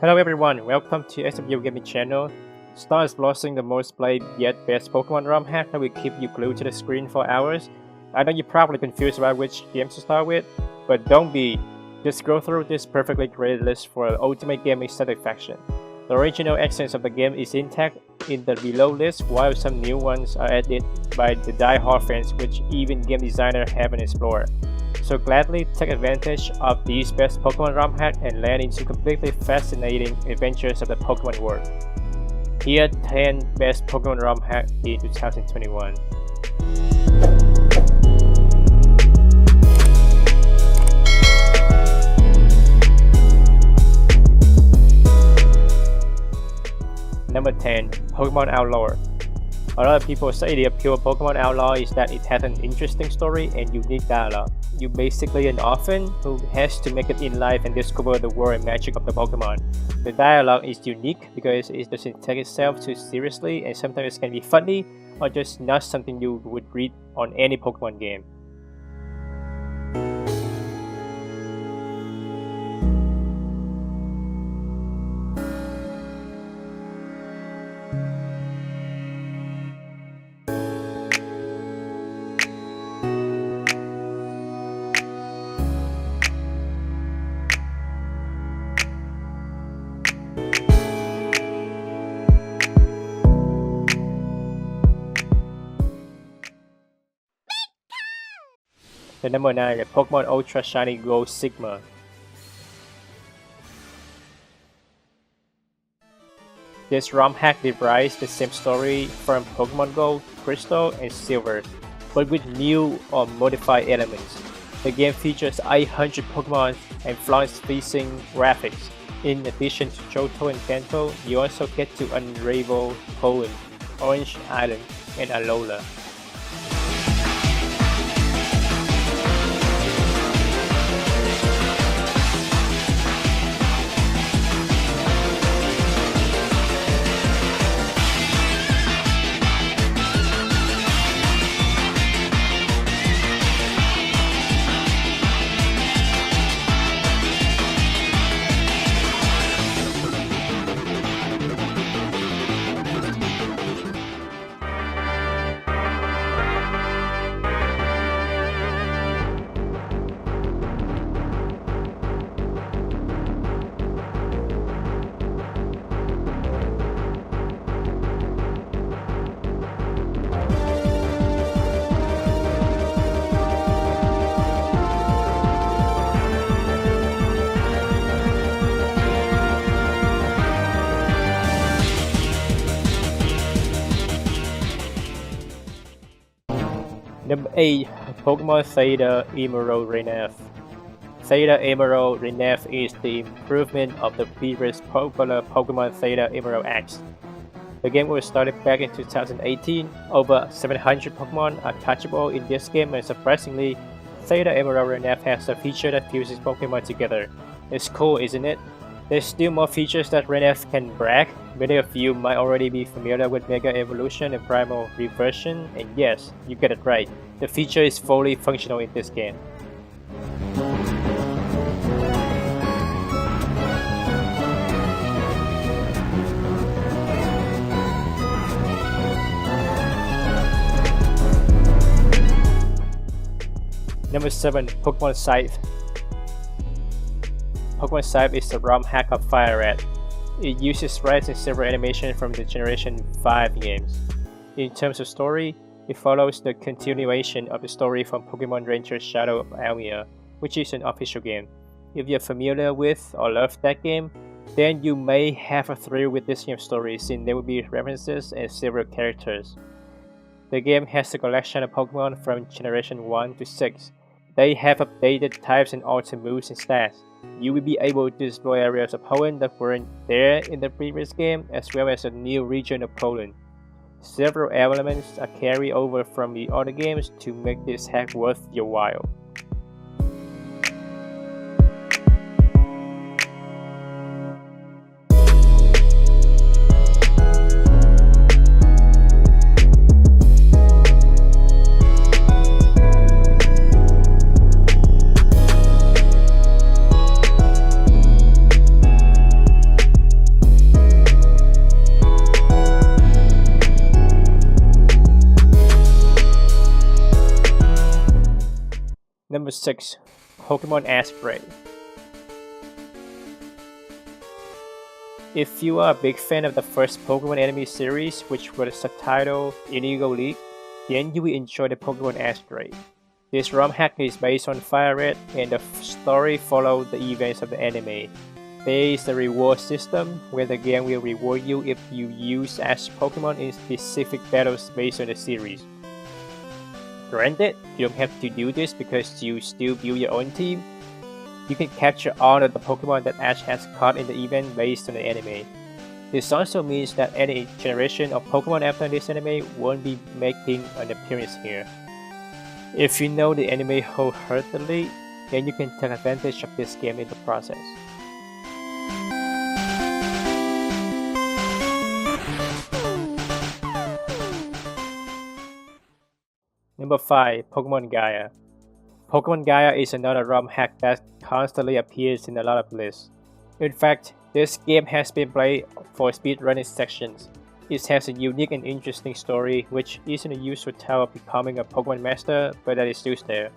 Hello everyone, welcome to SW Gaming channel. Start exploring the most played yet best Pokemon ROM hack that will keep you glued to the screen for hours. I know you're probably confused about which games to start with, but don't be. Just go through this perfectly created list for ultimate gaming satisfaction. The original essence of the game is intact in the below list, while some new ones are added by the die-hard fans which even game designers haven't explored. So gladly take advantage of these best Pokemon ROM hacks and land into completely fascinating adventures of the Pokemon world. Here are 10 best Pokemon ROM hacks in 2021. Number 10. Pokemon Outlaw. A lot of people say the appeal of Pokemon Outlaw is that it has an interesting story and unique dialogue. You're basically an orphan who has to make it in life and discover the world and magic of the Pokemon. The dialogue is unique because it doesn't take itself too seriously and sometimes it can be funny or just not something you would read on any Pokemon game. The number 9, the Pokemon Ultra Shiny Gold Sigma. This ROM hack derives the same story from Pokemon Gold, Crystal, and Silver, but with new or modified elements. The game features 800 Pokemon and front-facing graphics. In addition to Johto and Kanto, you also get to unravel Poland, Orange Island, and Alola. Number 8. Pokemon Theta Emerald Renef. Theta Emerald Renef is the improvement of the previous popular Pokemon Theta Emerald X. The game was started back in 2018. Over 700 Pokemon are touchable in this game, and surprisingly, Theta Emerald Renef has a feature that fuses Pokemon together. It's cool, isn't it? There's still more features that Renef can brag. Many of you might already be familiar with Mega Evolution and Primal Reversion, and yes, you get it right. The feature is fully functional in this game. Number 7. Pokemon Saiph. Pokemon Saiph is the ROM hack of Fire Red. It uses Red and Silver animation from the Generation 5 games. In terms of story, it follows the continuation of the story from Pokemon Ranger Shadow of Almia, which is an official game. If you're familiar with or love that game, then you may have a thrill with this game's story since there will be references and several characters. The game has a collection of Pokemon from Generation 1 to 6. They have updated types and altered moves and stats. You will be able to explore areas of Poland that weren't there in the previous game, as well as a new region of Poland. Several elements are carried over from the other games to make this hack worth your while. Number 6. Pokemon Ash Gray. If you are a big fan of the first Pokemon anime series, which was subtitled Indigo League, then you will enjoy the Pokemon Ash Gray. This ROM hack is based on Fire Red, and the story follows the events of the anime. There is a reward system where the game will reward you if you use Ash Pokemon in specific battles based on the series. Granted, you don't have to do this because you still build your own team. You can capture all of the Pokemon that Ash has caught in the event based on the anime. This also means that any generation of Pokemon after this anime won't be making an appearance here. If you know the anime wholeheartedly, then you can take advantage of this game in the process. Number 5. Pokemon Gaia. Pokemon Gaia is another ROM hack that constantly appears in a lot of lists. In fact, this game has been played for speedrunning sections. It has a unique and interesting story, which isn't a usual tale of becoming a Pokemon master, but that is still there.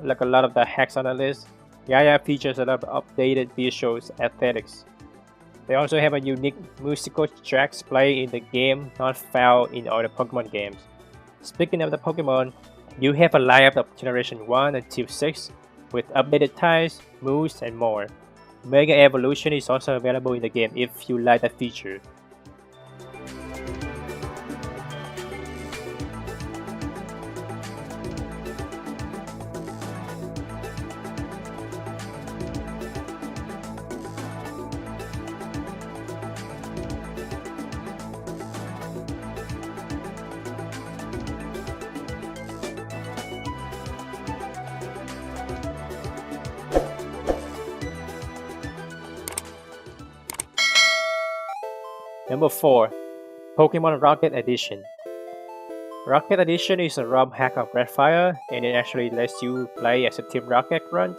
Like a lot of the hacks on the list, Gaia features a lot of updated visuals and aesthetics. They also have a unique musical tracks played in the game not found in other Pokemon games. Speaking of the Pokemon, you have a lineup of Generation 1 until 6 with updated types, moves, and more. Mega Evolution is also available in the game if you like that feature. Number 4. Pokemon Rocket Edition. Rocket Edition is a ROM hack of Redfire, and it actually lets you play as a Team Rocket grunt.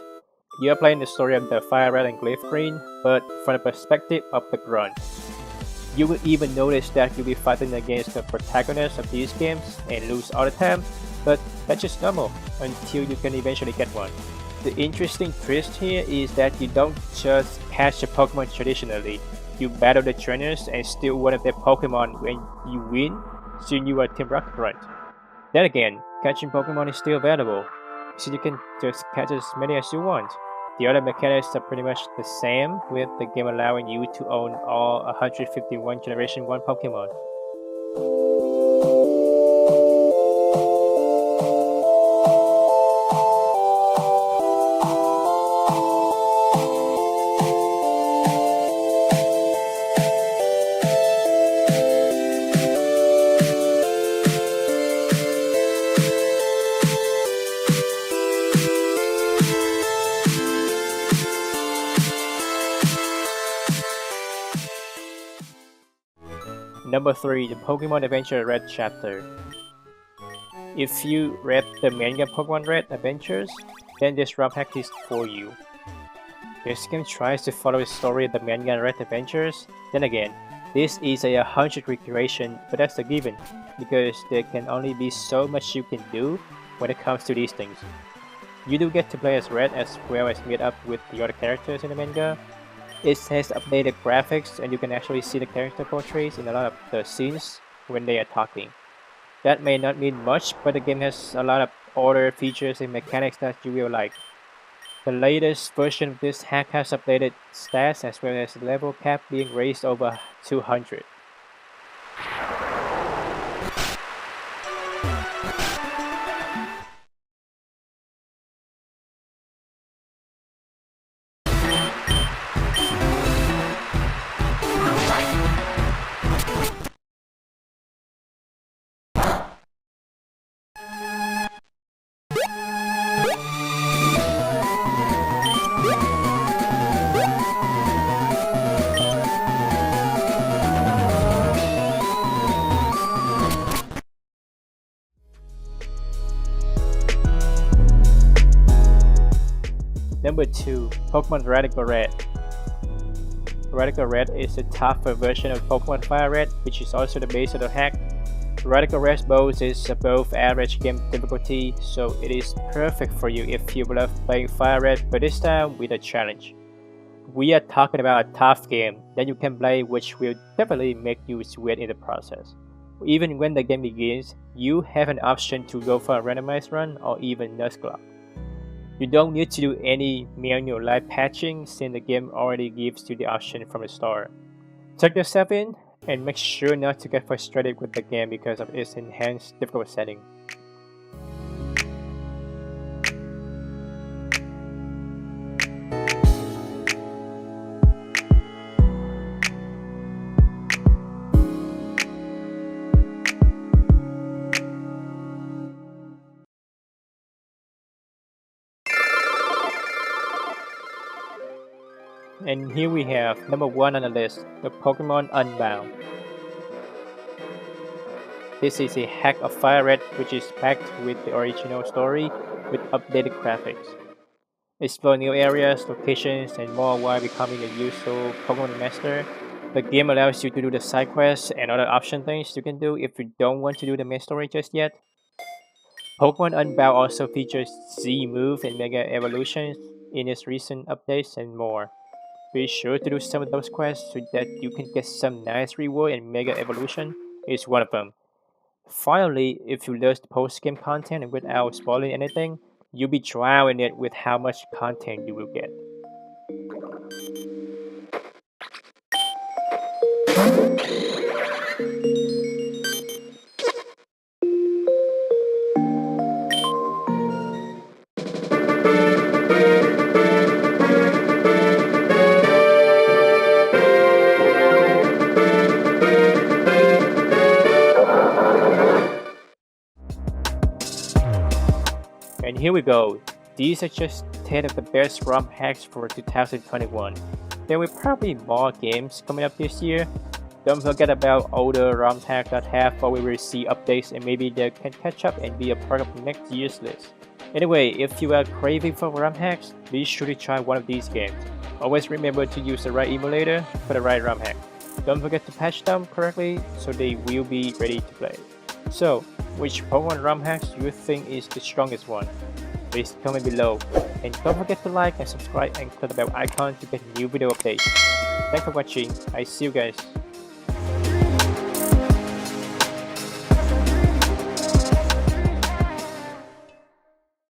You are playing the story of the Fire Red and Glyph Green, but from the perspective of the grunt. You will even notice that you'll be fighting against the protagonists of these games and lose all the time, but that's just normal until you can eventually get one. The interesting twist here is that you don't just catch a Pokemon traditionally. You battle the trainers and steal one of their Pokemon when you win, since you are Team Rocket grunt. Then again, catching Pokemon is still available, so you can just catch as many as you want. The other mechanics are pretty much the same, with the game allowing you to own all 151 Generation 1 Pokemon. Number 3. The Pokemon Adventure Red Chapter. If you read the manga Pokemon Red Adventures, then this ROM hack is for you. This game tries to follow the story of the manga Red Adventures. Then again, this is a 100 recreation, but that's a given, because there can only be so much you can do when it comes to these things. You do get to play as Red as well as meet up with the other characters in the manga. It has updated graphics, and you can actually see the character portraits in a lot of the scenes when they are talking. That may not mean much, but the game has a lot of other features and mechanics that you will like. The latest version of this hack has updated stats as well as the level cap being raised over 200. Number 2. Pokemon Radical Red. Radical Red is a tougher version of Pokemon Fire Red, which is also the base of the hack. Radical Rainbows is above average game difficulty, so it is perfect for you if you love playing Fire Red, but this time with a challenge. We are talking about a tough game that you can play, which will definitely make you sweat in the process. Even when the game begins, you have an option to go for a randomized run or even Nuzlocke. You don't need to do any manual live patching since the game already gives you the option from the start. Tuck yourself in and make sure not to get frustrated with the game because of its enhanced difficult setting. And here we have number 1 on the list, the Pokémon Unbound. This is a hack of Fire Red which is packed with the original story with updated graphics. Explore new areas, locations, and more while becoming a useful Pokémon master. The game allows you to do the side quests and other option things you can do if you don't want to do the main story just yet. Pokémon Unbound also features Z move and Mega Evolutions in its recent updates and more. Be sure to do some of those quests so that you can get some nice reward, and Mega Evolution is one of them. Finally, if you love the post-game content and without spoiling anything, you'll be drowning it with how much content you will get. And here we go. These are just 10 of the best ROM hacks for 2021. There will probably be more games coming up this year. Don't forget about older ROM hacks that have already received updates and maybe they can catch up and be a part of next year's list. Anyway, if you are craving for ROM hacks, be sure to try one of these games. Always remember to use the right emulator for the right ROM hack. Don't forget to patch them correctly so they will be ready to play. So, which Pokemon ROM hacks do you think is the strongest one? Please comment below. And don't forget to like and subscribe and click the bell icon to get new video updates. Thanks for watching. I see you guys.